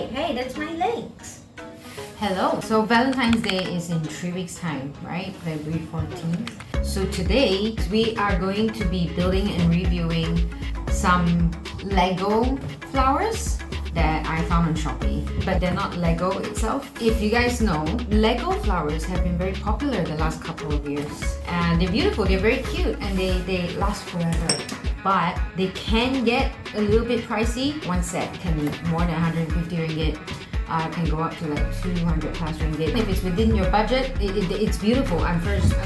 Hey, that's my legs. Hello. So Valentine's Day is in 3 weeks time, right? February 14th. So today we are going to be building and reviewing some Lego flowers that I found on Shopee, but they're not Lego itself. If you guys know, Lego flowers have been very popular the last couple of years, and they're beautiful, they're very cute, and they last forever. But they can get a little bit pricey. One set can be more than 150 ringgit. Can go up to like 200 plus ringgit. If it's within your budget, it's beautiful.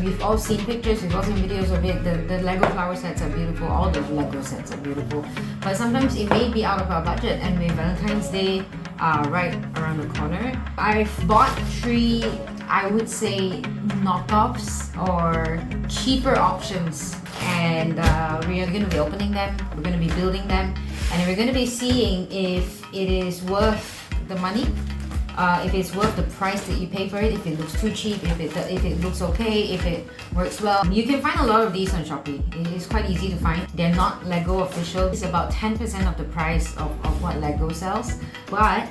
We've all seen pictures, we've all seen videos of it. The Lego flower sets are beautiful. All the Lego sets are beautiful. But sometimes it may be out of our budget, and with Valentine's Day right around the corner, I've bought 3, I would say, knockoffs or cheaper options. And we are going to be opening them, we're going to be building them, and we're going to be seeing if it is worth the money, if it's worth the price that you pay for it, if it looks too cheap, if it looks okay, if it works well. You can find a lot of these on Shopee. It is quite easy to find. They're not Lego official. It's about 10% of the price of what Lego sells, but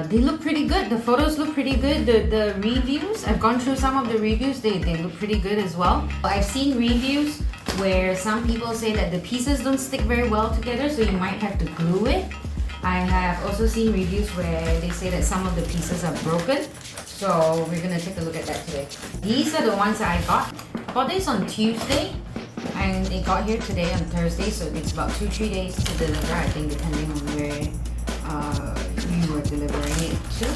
they look pretty good. The photos look pretty good. The reviews, I've gone through some of the reviews, they look pretty good as well. I've seen reviews where some people say that the pieces don't stick very well together, so you might have to glue it. I have also seen reviews where they say that some of the pieces are broken, so we're gonna take a look at that today. These are the ones that I got. I bought this on Tuesday and it got here today on Thursday, so it's about 2-3 days to deliver, I think, depending on where you were delivering it to.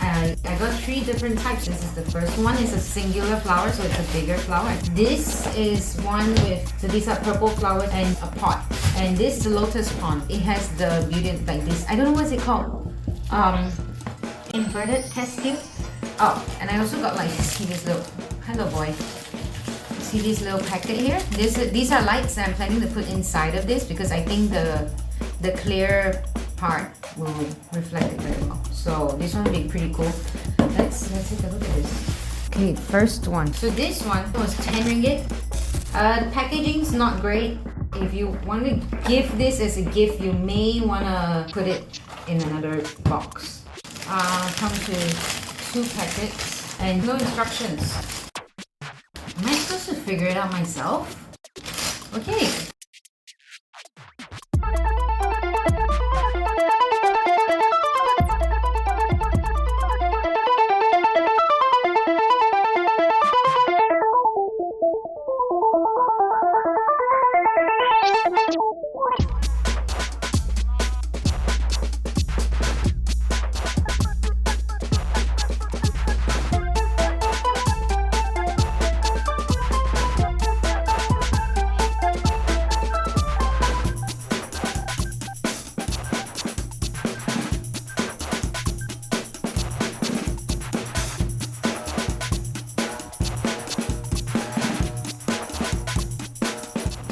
I got 3 different types. This is the first one. It's a singular flower, so it's a bigger flower. This is one with, so these are purple flowers and a pot. And this is a lotus pond. It has the beauty like this. I don't know what's it called. Inverted test tube. Oh, and I also got like, see this little, hello boy. See this little packet here? These are lights that I'm planning to put inside of this because I think the clear part will reflect it very well. So this one will be pretty cool. Let's take a look at this. Okay, first one. So this one was 10 ringgit. The packaging's not great. If you want to give this as a gift, you may want to put it in another box. Comes with 2 packets and no instructions. Am I supposed to figure it out myself? Okay.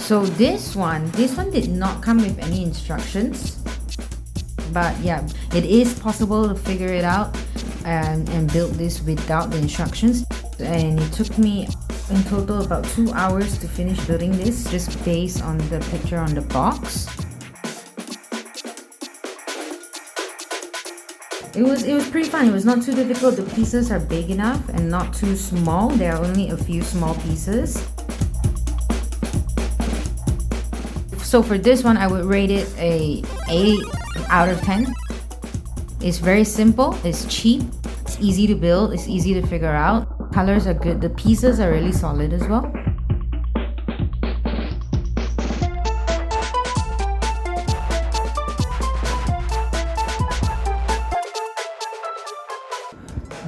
So this one did not come with any instructions, but yeah, it is possible to figure it out and build this without the instructions. And it took me in total about 2 hours to finish building this, just based on the picture on the box. It was pretty fun. It was not too difficult. The pieces are big enough and not too small. There are only a few small pieces. So for this one, I would rate it a 8 out of 10. It's very simple, it's cheap, it's easy to build, it's easy to figure out. Colors are good, the pieces are really solid as well.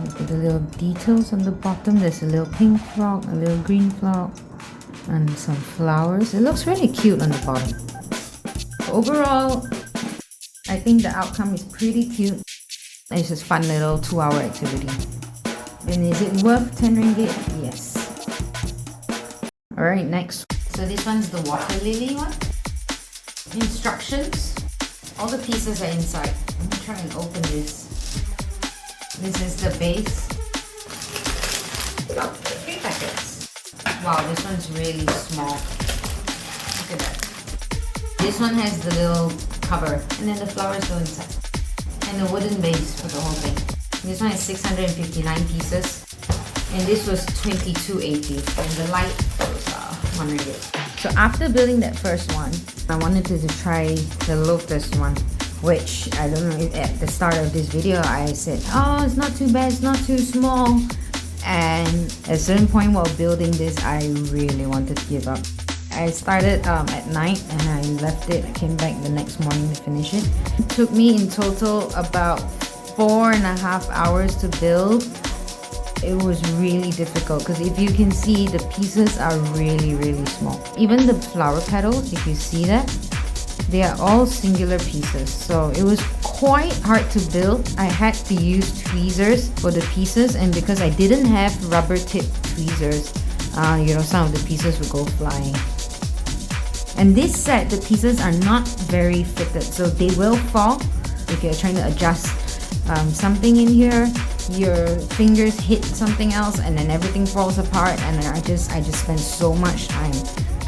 Look at the little details on the bottom. There's a little pink flock, a little green flock, and some flowers. It looks really cute on the bottom. Overall, I think the outcome is pretty cute. It's just fun little 2-hour activity. And is it worth 10 ringgit? Yes. Alright, next. So this one's the water lily one. Instructions. All the pieces are inside. Let me try and open this. This is the base. Oh, 3 packets. Wow, this one's really small. Look at that. This one has the little cover, and then the flowers go inside. and a wooden base for the whole thing. This one is 659 pieces, and this was 22.80, and the light was 1 ringgit. So after building that first one, I wanted to try the lotus one, which I don't know, at the start of this video I said, oh, it's not too bad, it's not too small. And at a certain point while building this, I really wanted to give up. I started at night and I left it. I came back the next morning to finish it. It took me in total about 4.5 hours to build. It was really difficult because if you can see, the pieces are really small. Even the flower petals, if you see that, they are all singular pieces. So it was quite hard to build. I had to use tweezers for the pieces, and because I didn't have rubber tip tweezers, some of the pieces would go flying. And this set, the pieces are not very fitted, so they will fall if you're trying to adjust something in here. Your fingers hit something else and then everything falls apart, and then I just spent so much time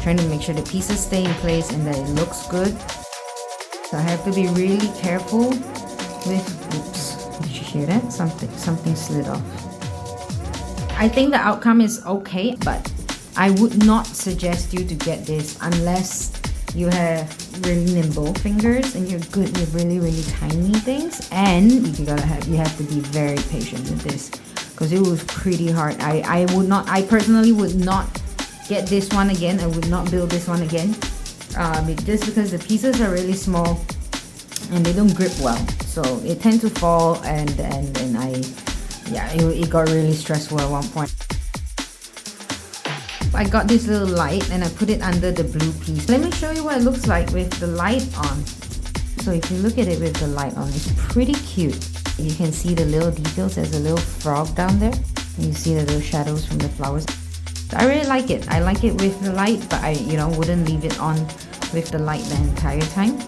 trying to make sure the pieces stay in place and that it looks good. So I have to be really careful with, oops, did you hear that? Something slid off. I think the outcome is okay, but I would not suggest you to get this unless you have really nimble fingers and you're good with really tiny things, and you have to be very patient with this because it was pretty hard. I personally would not get this one again. I would not build this one again, just because the pieces are really small and they don't grip well, so it tends to fall, and it got really stressful at one point. I got this little light and I put it under the blue piece. Let me show you what it looks like with the light on. So if you look at it with the light on, it's pretty cute. You can see the little details. There's a little frog down there, and you see the little shadows from the flowers. I really like it. I like it with the light, but I wouldn't leave it on with the light the entire time.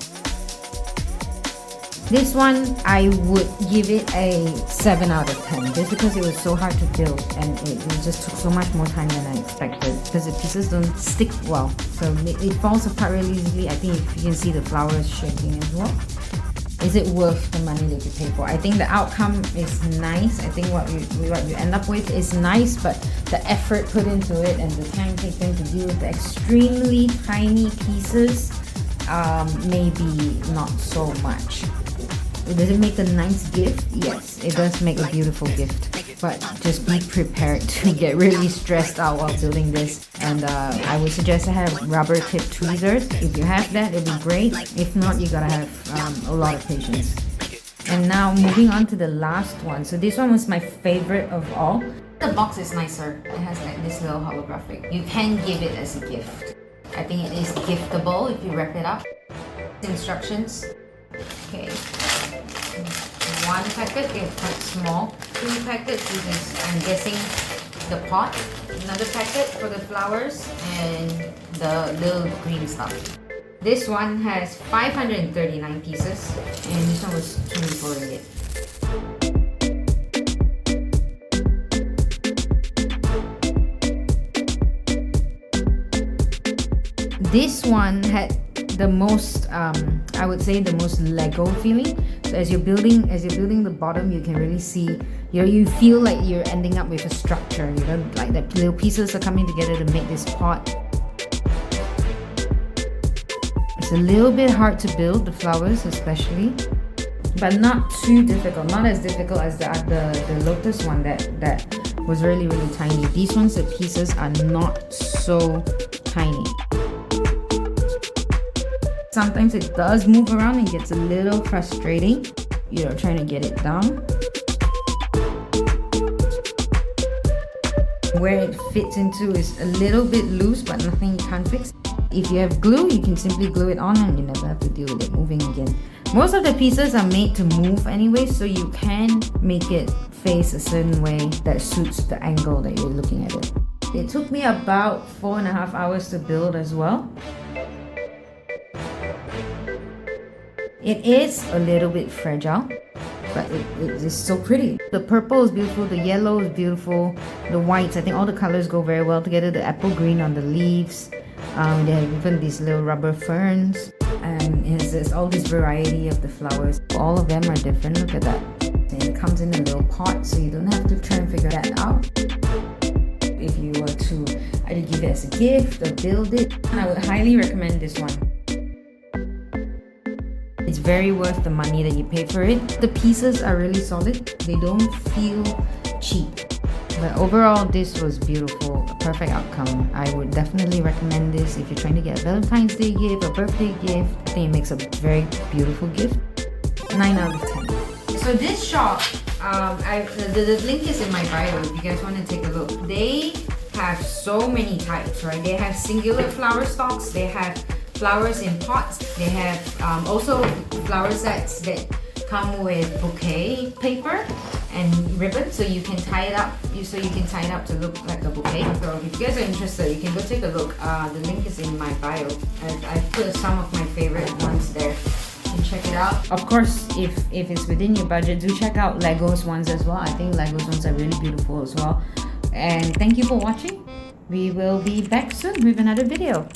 This one, I would give it a 7 out of 10, just because it was so hard to build and it just took so much more time than I expected, because the pieces don't stick well, so it falls apart really easily. I think if you can see the flowers shaking as well. Is it worth the money that you pay for? I think the outcome is nice. I think what you end up with is nice, but the effort put into it and the time taken to deal with the extremely tiny pieces, maybe not so much. Does it make a nice gift? Yes, it does make a beautiful gift, but just be prepared to get really stressed out while building this. And I would suggest to have rubber tip tweezers. If you have that, it'd be great. If not, you gotta have a lot of patience. And now moving on to the last one. So this one was my favorite of all. The box is nicer. It has like this little holographic. You can give it as a gift. I think it is giftable if you wrap it up. Instructions. Okay. One packet is quite small. 2 packets, this is, I'm guessing, the pot. Another packet for the flowers and the little green stuff. This one has 539 pieces, and this one was 24 ringgit. This one had the most, I would say, the most Lego feeling. So as you're building the bottom, you can really see, you feel like you're ending up with a structure. Like the little pieces are coming together to make this pot. It's a little bit hard to build, the flowers especially, but not too difficult. Not as difficult as the lotus one that was really tiny. These ones, the pieces are not so tiny. Sometimes it does move around and gets a little frustrating, trying to get it down. Where it fits into is a little bit loose, but nothing you can't fix. If you have glue, you can simply glue it on and you never have to deal with it moving again. Most of the pieces are made to move anyway, so you can make it face a certain way that suits the angle that you're looking at it. It took me about 4.5 hours to build as well. It is a little bit fragile, but it is so pretty. The purple is beautiful, the yellow is beautiful, the whites, I think all the colors go very well together. The apple green on the leaves, they have even these little rubber ferns. and there's all this variety of the flowers. All of them are different. Look at that. And it comes in a little pot, so you don't have to try and figure that out. If you were to either give it as a gift or build it, I would highly recommend this one. It's very worth the money that you pay for it. The pieces are really solid. They don't feel cheap. But overall, this was beautiful, a perfect outcome. I would definitely recommend this if you're trying to get a Valentine's Day gift or birthday gift. I think it makes a very beautiful gift. 9 out of 10. So this shop, the link is in my bio if you guys want to take a look. They have so many types, right? They have singular flower stalks, they have flowers in pots, they have also flower sets that come with bouquet paper and ribbon, so you can tie it up. To look like a bouquet. So if you guys are interested, you can go take a look. The link is in my bio. I've put some of my favorite ones there. Check it out. Of course, if it's within your budget, do check out Legos ones as well. I think Legos ones are really beautiful as well. And thank you for watching. We will be back soon with another video.